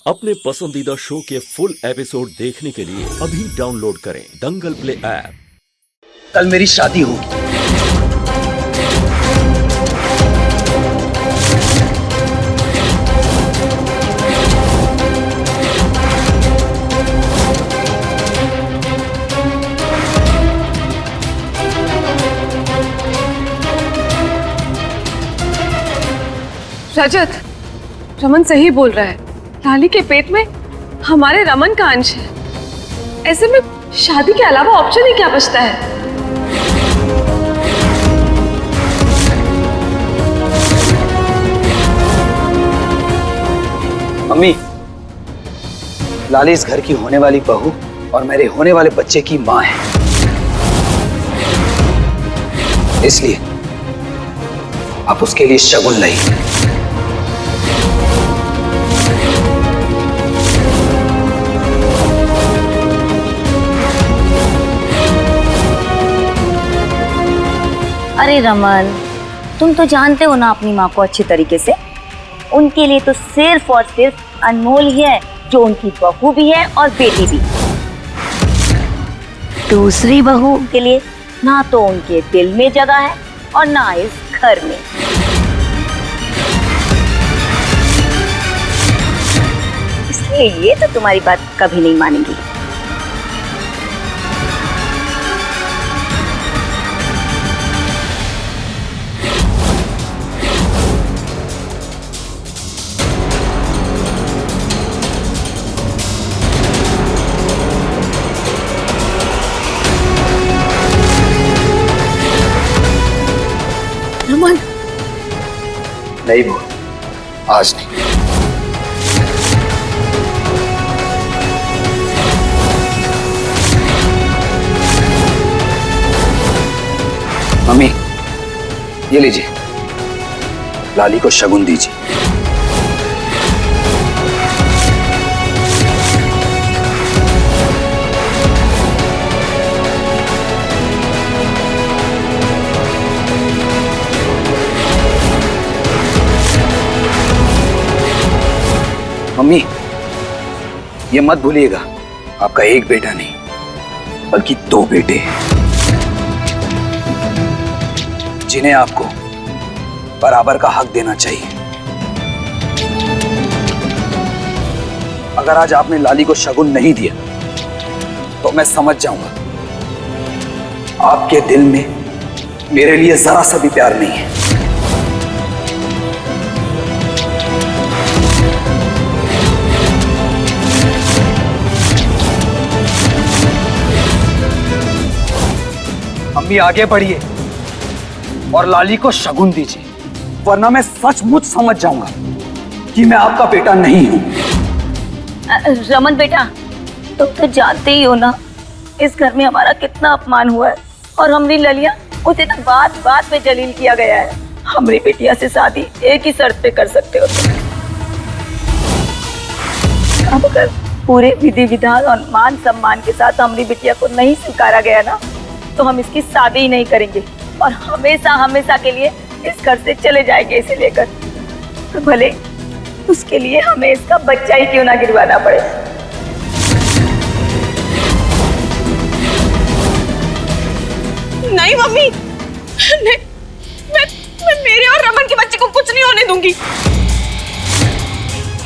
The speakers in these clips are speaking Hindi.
अपने पसंदीदा शो के फुल एपिसोड देखने के लिए अभी डाउनलोड करें दंगल प्ले ऐप। कल मेरी शादी होगी। रजत, रमन सही बोल रहा है। लाली के पेट में हमारे रमन का अंश है। ऐसे में शादी के अलावा ऑप्शन ही क्या बचता है? मम्मी, लाली इस घर की होने वाली बहू और मेरे होने वाले बच्चे की माँ है, इसलिए आप उसके लिए शगुन लाइए। अरे रमन, तुम तो जानते हो ना अपनी माँ को अच्छी तरीके से। उनके लिए तो सिर्फ और सिर्फ अनमोल ही है, जो उनकी बहू भी है और बेटी भी। दूसरी बहू के लिए ना तो उनके दिल में जगह है और ना इस घर में। इसलिए ये तो तुम्हारी बात कभी नहीं मानेंगी। रमन, नहीं बोल, आज नहीं। मम्मी, ये लीजिए, लाली को शगुन दीजिए। मम्मी, ये मत भूलिएगा, आपका एक बेटा नहीं बल्कि दो बेटे हैं, जिन्हें आपको बराबर का हक देना चाहिए। अगर आज आपने लाली को शगुन नहीं दिया तो मैं समझ जाऊंगा आपके दिल में मेरे लिए जरा सा भी प्यार नहीं है। मम्मी, आगे बढ़िए और लाली को शगुन दीजिए, वरना मैं सचमुच समझ जाऊंगा कि मैं आपका बेटा नहीं हूं। रमन बेटा, तुम तो जानते ही हो ना इस घर में हमारा कितना अपमान हुआ है, और हमारी ललिया उसे तो बात बात पे जलील किया गया है। हमारी बेटिया से शादी एक ही शर्त पे कर सकते हो तुम। अब अगर पूरे विधि विधान और मान सम्मान के साथ हमारी बिटिया को नहीं स्वीकारा गया ना, तो हम इसकी शादी ही नहीं करेंगे और हमेशा हमेशा के लिए इस घर से चले जाएंगे इसे लेकर। तो भले उसके लिए हमें इसका बच्चा ही क्यों ना गिरवाना पड़े। नहीं मम्मी, नहीं, मैं मेरे और रमन के बच्चे को कुछ नहीं होने दूंगी।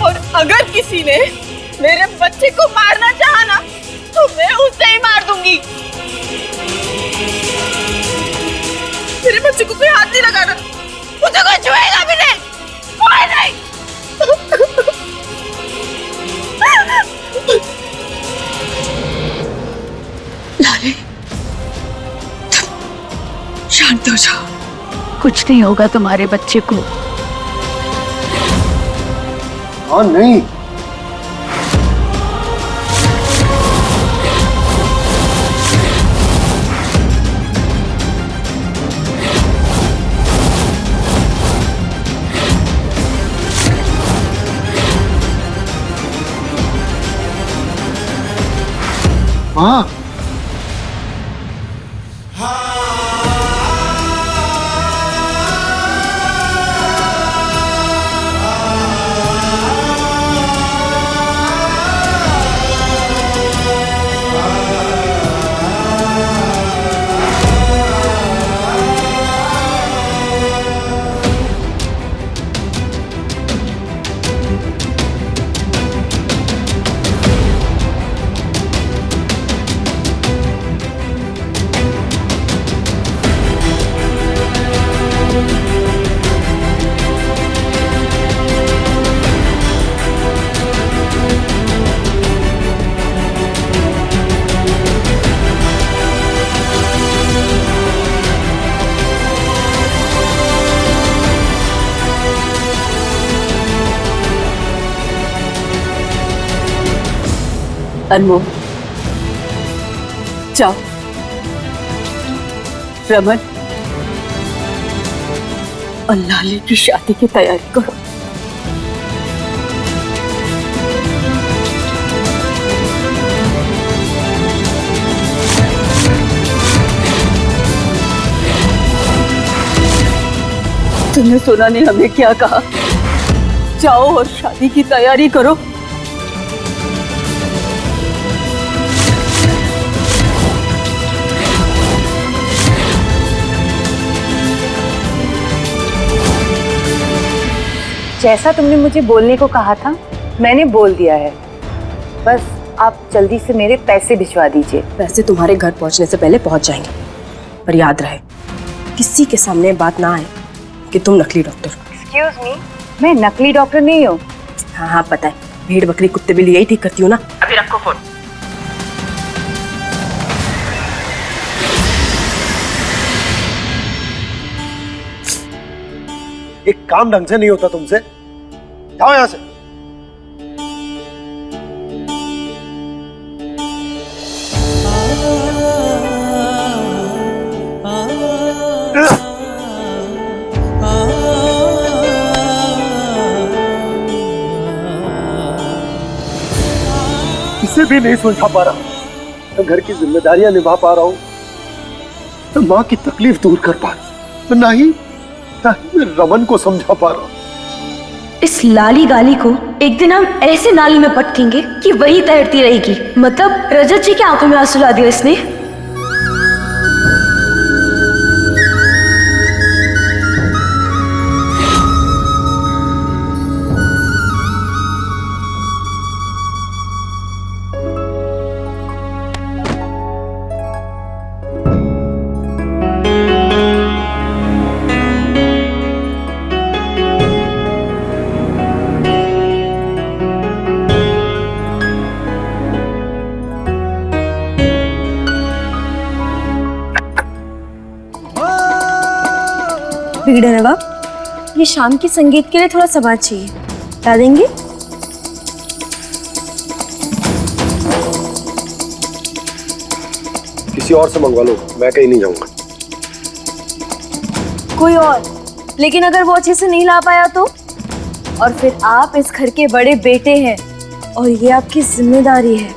और अगर किसी ने मेरे बच्चे को मारना चाहा ना, तो मैं उसे ही मार दूंगी। मेरे बच्चे को कोई हाथ नहीं लगाना, मुझे कोई छुएगा भी नहीं, कोई नहीं। लाली, शांत हो जाओ, कुछ नहीं होगा तुम्हारे बच्चे को। हाँ, नहीं। हाँ, अनमोल, जाओ। रमन और लाली की शादी की तैयारी करो। तुमने सुना नहीं हमें क्या कहा? जाओ और शादी की तैयारी करो। जैसा तुमने मुझे बोलने को कहा था मैंने बोल दिया है। बस आप जल्दी से मेरे पैसे भिजवा दीजिए। पैसे तुम्हारे घर पहुंचने से पहले पहुंच जाएंगे, पर याद रहे किसी के सामने बात ना आए कि तुम नकली डॉक्टर हो। एक्सक्यूज मी, मैं नकली डॉक्टर नहीं हूँ। हाँ हाँ पता है, भेड़ बकरी कुत्ते बिल्ली यही ठीक करती हूँ ना। अभी रखो फोन। एक काम ढंग से नहीं होता तुमसे, जाओ यहां से। इसे भी नहीं सुलझा पा रहा, न घर की जिम्मेदारियां निभा पा रहा हूं, न मां की तकलीफ दूर कर पा रहा, ना ही मैं रमन को समझा पा रहा हूं। इस लाली गाली को एक दिन हम ऐसे नाली में पटकेंगे कि वही तैरती रहेगी। मतलब रजत जी की आंखों में आंसू ला दिया इसने। बिगड़े नवाब, ये शाम के संगीत के लिए थोड़ा समाज चाहिए, ला देंगे? किसी और से मंगवा लो, मैं कहीं नहीं जाऊंगा। कोई और, लेकिन अगर वो अच्छे से नहीं ला पाया तो? और फिर आप इस घर के बड़े बेटे हैं और ये आपकी जिम्मेदारी है।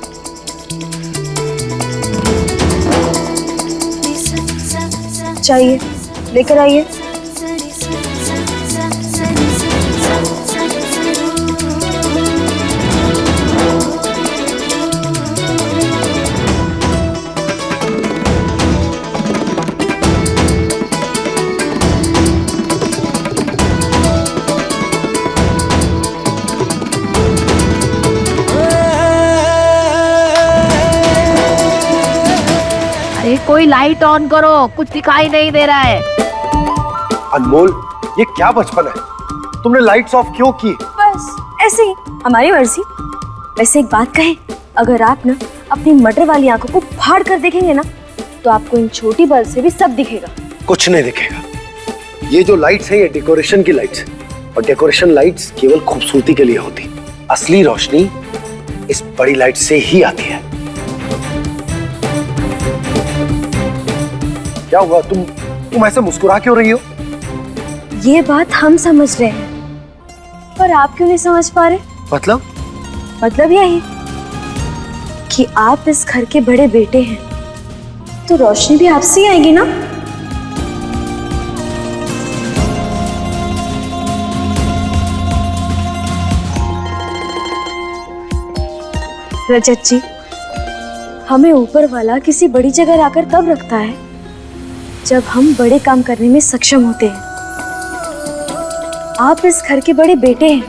चाहिए, लेकर आइए। कोई लाइट ऑन करो, कुछ दिखाई नहीं दे रहा है। अनमोल, ये क्या बचपन है, तुमने लाइट्स ऑफ क्यों की? बस ऐसे ही, हमारी मर्जी। वैसे एक बात कहें, अगर आप ना अपनी मटर वाली आंखों को फाड़ कर देखेंगे ना तो आपको इन छोटी बल्ब से भी सब दिखेगा। कुछ नहीं दिखेगा। ये जो लाइट्स है ये डेकोरेशन की लाइट्स है, और डेकोरेशन लाइट्स केवल खूबसूरती के लिए होती। असली रोशनी इस बड़ी लाइट से ही आती है। क्या हुआ, तुम ऐसे मुस्कुरा क्यों रही हो? ये बात हम समझ रहे हैं, पर आप क्यों नहीं समझ पा रहे? मतलब यही कि आप इस घर के बड़े बेटे हैं, तो रोशनी भी आपसे ही आएगी ना। रजत जी, हमें ऊपर वाला किसी बड़ी जगह लाकर तब रखता है जब हम बड़े काम करने में सक्षम होते हैं। आप इस घर के बड़े बेटे हैं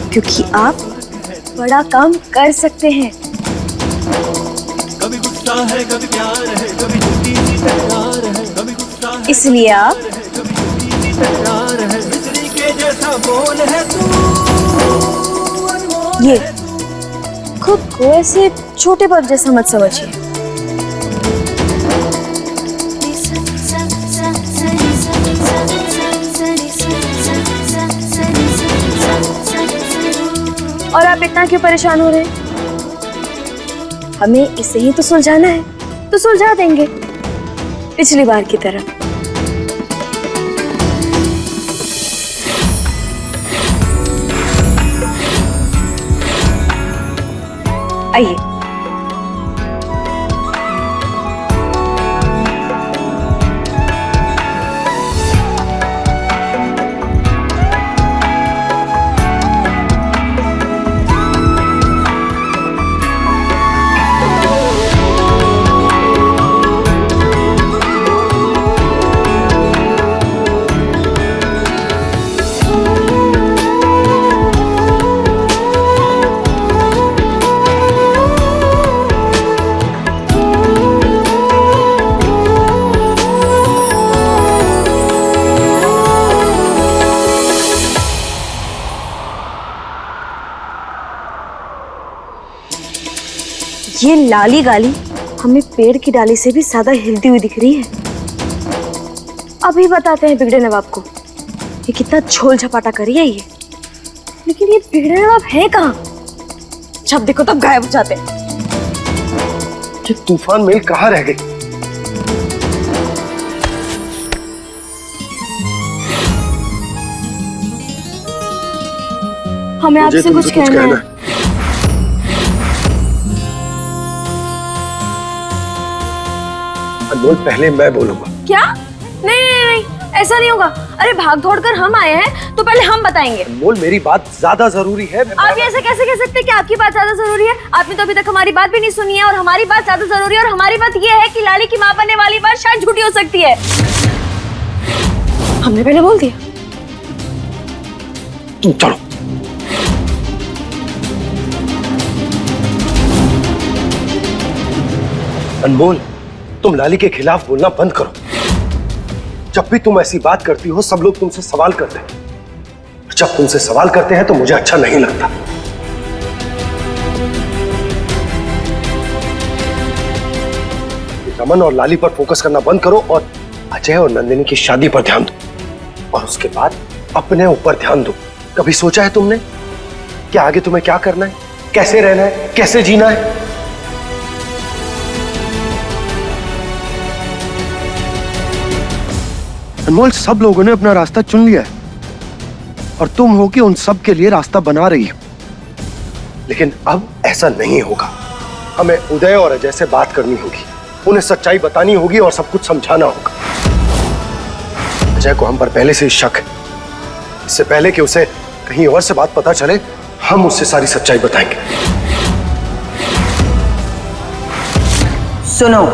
क्योंकि आप बड़ा काम कर सकते हैं। इसलिए आप ये खुद को ऐसे छोटे बल्ब जैसा मत समझिए। और आप इतना क्यों परेशान हो रहे हैं? हमें इसे ही तो सुलझाना है, तो सुलझा देंगे पिछली बार की तरह। आइए। ये लाली गाली हमें पेड़ की डाली से भी ज्यादा हिलती हुई दिख रही है। अभी बताते हैं बिगड़े नवाब को ये कितना झोल झपाटा करी है ये। लेकिन ये बिगड़े नवाब है कहाँ? जब देखो तब गायब हो जाते हैं। ये तूफान मेल कहाँ रह गई? हमें आपसे कुछ कहना है। अनमोल, पहले मैं बोलूंगा। क्या? नहीं नहीं नहीं, ऐसा नहीं होगा। अरे भाग दौड़ कर हम आए हैं तो पहले हम बताएंगे। अनमोल, मेरी बात ज्यादा जरूरी है। आप ऐसे कैसे कह सकते हैं कि आपकी बात ज्यादा जरूरी है? आपने तो अभी तक हमारी बात भी नहीं सुनी है और हमारी बात ज्यादा जरूरी है। और हमारी बात ये है कि लाली की मां बनने वाली बात शायद झूठी हो सकती है। हमने पहले बोल दिया। तुम चलो। अनमोल, तुम लाली के खिलाफ बोलना बंद करो। जब भी तुम ऐसी बात करती हो सब लोग तुमसे सवाल करते हैं। जब तुमसे सवाल करते हैं तो मुझे अच्छा नहीं लगता। रमन और लाली पर फोकस करना बंद करो और अजय और नंदिनी की शादी पर ध्यान दो। और उसके बाद अपने ऊपर ध्यान दो। कभी सोचा है तुमने कि आगे तुम्हें क्या करना है, कैसे रहना है, कैसे जीना है? अनमोल, सब लोगों ने अपना रास्ता चुन लिया है और तुम हो कि उन सब के लिए रास्ता बना रही हो। लेकिन अब ऐसा नहीं होगा। हमें उदय और अजय से बात करनी होगी, उन्हें सच्चाई बतानी होगी और सब कुछ समझाना होगा। अजय को हम पर पहले से शक है। इससे पहले कि उसे कहीं और से बात पता चले, हम उससे सारी सच्चाई बताएंगे। सुनो,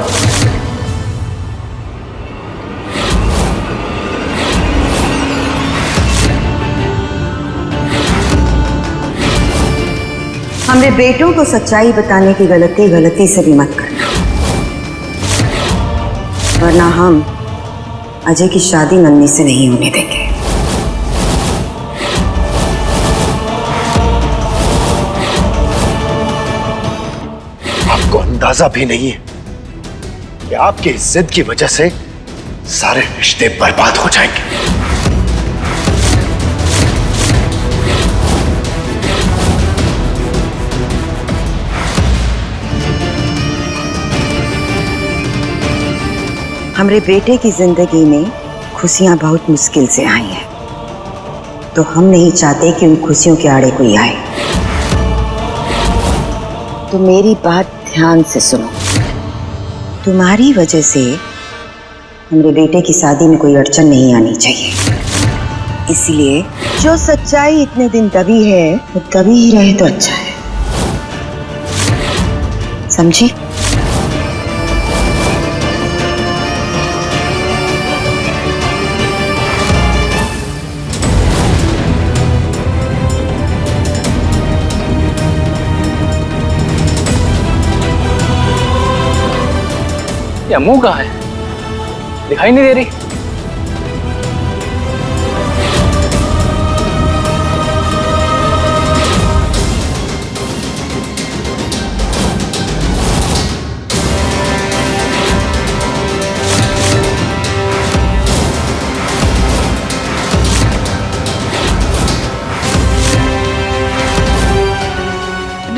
हमरे बेटों को सच्चाई बताने की गलती से भी मत करना, वरना हम अजय की शादी नन्नी से नहीं होने देंगे। आपको अंदाजा भी नहीं है कि आपकी जिद की वजह से सारे रिश्ते बर्बाद हो जाएंगे। हमरे बेटे की जिंदगी में खुशियां बहुत मुश्किल से आई हैं, तो हम नहीं चाहते कि उन खुशियों के आड़े कोई आए। तो मेरी बात ध्यान से सुनो। तुम्हारी वजह से हमरे बेटे की शादी में कोई अड़चन नहीं आनी चाहिए। इसलिए जो सच्चाई इतने दिन दबी है वो दबी ही रहे तो अच्छा है, समझी? अम्मू कहाँ है? दिखाई नहीं दे रही।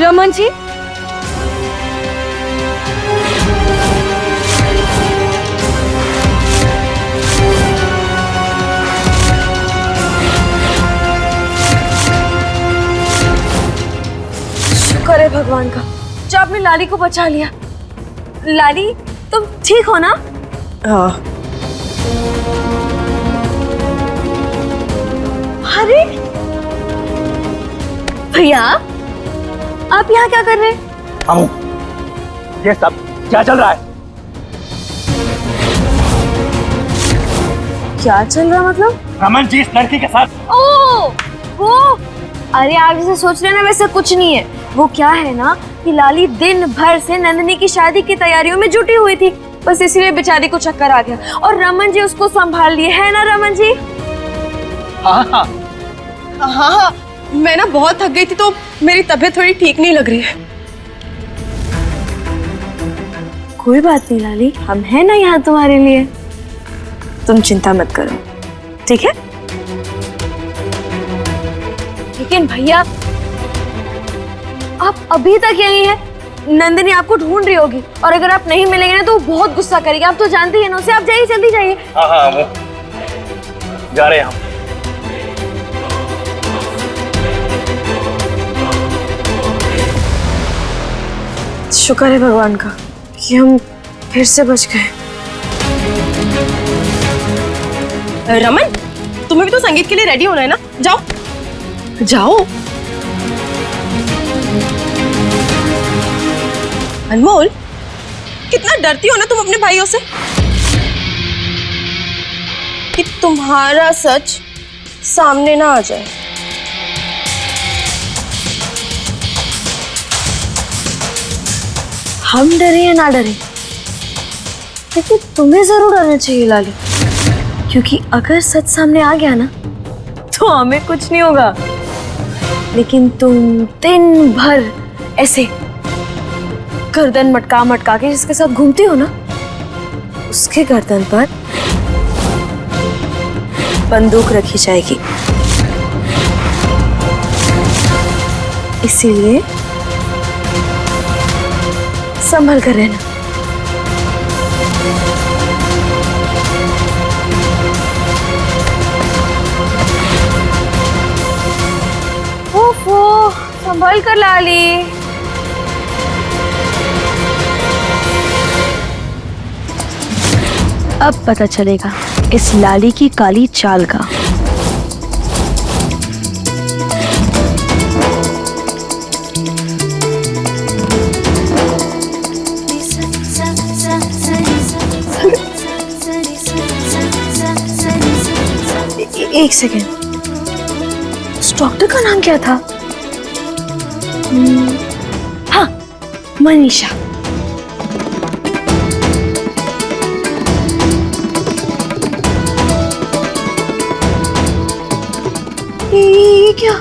रमन जी, शुक्र है भगवान का जो आपने लाली को बचा लिया। लाली, तुम ठीक हो ना? हाँ। अरे भैया, आप यहाँ क्या कर रहे हैं? ये सब क्या चल रहा है? क्या चल रहा मतलब? रमन जी इस लड़की के साथ। ओ, वो, अरे आप जैसे सोच रहे हैं ना वैसा कुछ नहीं है। वो क्या है ना कि लाली दिन भर से नंदिनी की शादी की तैयारियों में जुटी हुई थी, बस इसीलिए बेचारी को चक्कर आ गया और रमन जी उसको संभाल लिए, है ना रमन जी? हाँ हाँ हाँ हाँ, मैं ना बहुत थक गई थी तो मेरी तबीयत थोड़ी ठीक नहीं लग रही है। कोई बात नहीं लाली, हम हैं ना यहाँ तुम्हारे लिए, तुम चिंता मत करो, ठीक है? लेकिन भैया, आप अभी तक यही हैं। नंदिनी आपको ढूंढ रही होगी और अगर आप नहीं मिलेंगे ना तो वो बहुत गुस्सा करेगी। आप तो जानती हैं ना उसे। आप जाइए, जल्दी जाइए। हाँ हाँ, वो जा रहे हैं हम। शुक्र है भगवान का कि हम फिर से बच गए। रमन, तुम्हें भी तो संगीत के लिए रेडी होना है ना? जाओ जाओ। अनमोल, कितना डरती हो ना तुम अपने भाइयों से कि तुम्हारा सच सामने ना आ जाए। हम डरे या ना डरे, लेकिन तुम्हें जरूर डरना चाहिए लाली, क्योंकि अगर सच सामने आ गया ना तो हमें कुछ नहीं होगा। लेकिन तुम दिन भर ऐसे गर्दन मटका मटका के जिसके साथ घूमती हो ना, उसके गर्दन पर बंदूक रखी जाएगी। इसीलिए संभल कर रहना। ओफो, संभल कर लाली। अब पता चलेगा इस लाली की काली चाल का। एक सेकेंड, उस डॉक्टर का नाम क्या था? हाँ, मनीषा। ये क्या?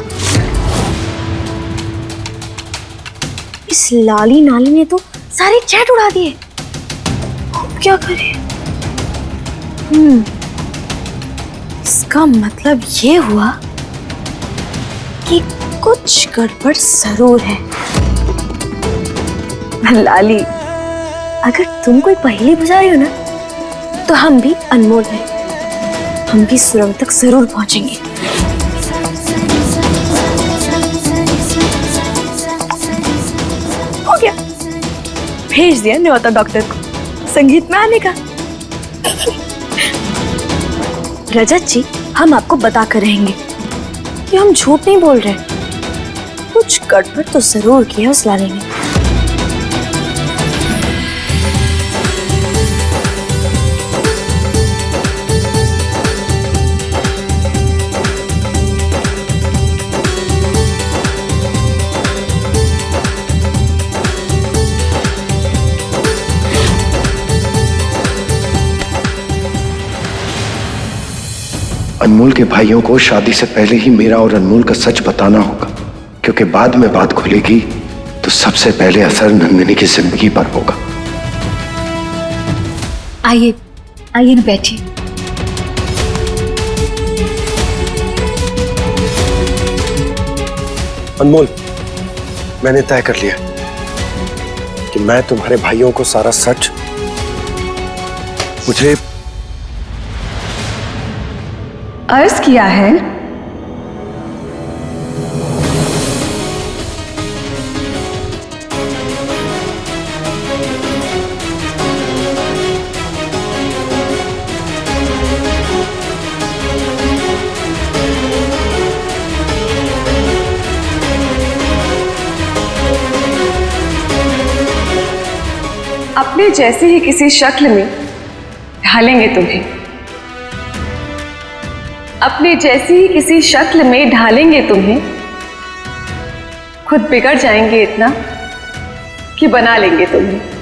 इस लाली नाली ने तो सारे चैट उड़ा दिए। अब क्या करें? इसका मतलब ये हुआ कि कुछ गड़बड़ जरूर है। लाली, अगर तुम कोई पहेली बुझा रही हो ना तो हम भी अनमोल हैं। हम भी सुरंग तक जरूर पहुंचेंगे। हो गया, भेज दिया न्योता डॉक्टर को संगीत में आने का। रजत जी, हम आपको बता कर रहेंगे कि हम झूठ नहीं बोल रहे। कुछ गड़बड़ तो जरूर किया उस लाली ने। अनमोल के भाइयों को शादी से पहले ही मेरा और अनमोल का सच बताना होगा, क्योंकि बाद में बात खुलेगी तो सबसे पहले असर नंदिनी की जिंदगी पर होगा। आइए आइए, बैठिए। अनमोल, मैंने तय कर लिया कि मैं तुम्हारे भाइयों को सारा सच, मुझे अर्ज किया है। अपने जैसे ही किसी शक्ल में ढालेंगे तुम्हें, अपने जैसी ही किसी शक्ल में ढालेंगे तुम्हें, खुद बिगड़ जाएंगे इतना कि बना लेंगे तुम्हें।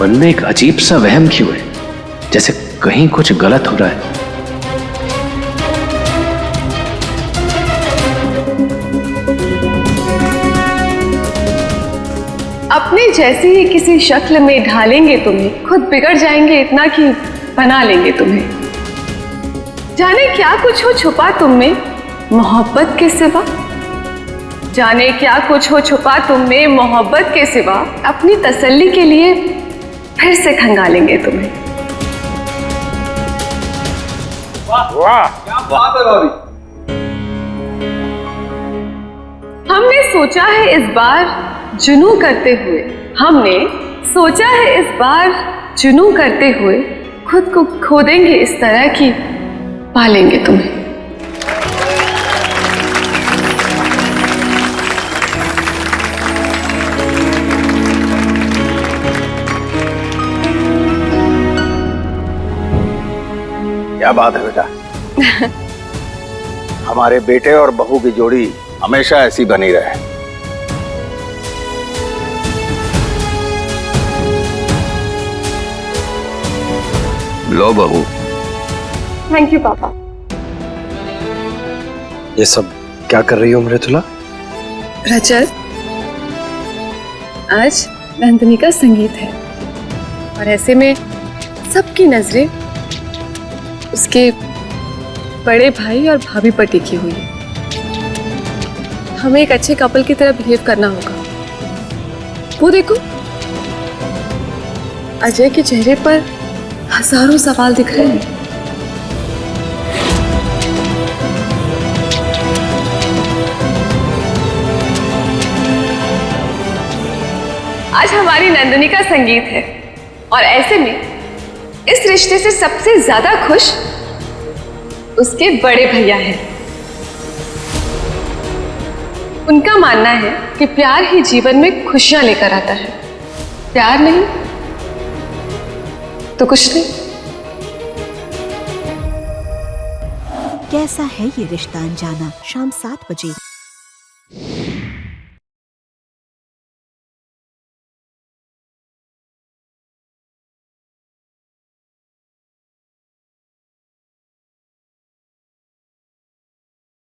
मन में एक अजीब सा वहम क्यों है, जैसे कहीं कुछ गलत हो रहा है। अपने जैसी ही किसी शक्ल में ढालेंगे तुम्हें, खुद बिगड़ जाएंगे इतना कि बना लेंगे तुम्हें। जाने क्या कुछ हो छुपा तुम में मोहब्बत के सिवा, जाने क्या कुछ हो छुपा तुम में मोहब्बत के सिवा, अपनी तसल्ली के लिए फिर से खंगालेंगे तुम्हें। वाह वाह, क्या बात है भाभी। हमने सोचा है इस बार जुनू करते हुए, हमने सोचा है इस बार जुनू करते हुए, खुद को खो देंगे इस तरह की पालेंगे तुम्हें। क्या बात है बेटा। हमारे बेटे और बहू की जोड़ी हमेशा ऐसी बनी रहे। लो बहू। थैंक यू पापा। ये सब क्या कर रही हो मृदुला? रजत, आज नंदिनी का संगीत है और ऐसे में सबकी नजरें उसके बड़े भाई और भाभी पर टिकी हुई है। हमें एक अच्छे कपल की तरह बिहेव करना होगा। वो देखो, अजय के चेहरे पर हजारों सवाल दिख रहे हैं। आज हमारी नंदिनी का संगीत है और ऐसे में इस रिश्ते से सबसे ज्यादा खुश उसके बड़े भैया हैं। उनका मानना है कि प्यार ही जीवन में खुशियां लेकर आता है, प्यार नहीं तो कुछ नहीं। कैसा है ये रिश्ता अनजाना, शाम 7 बजे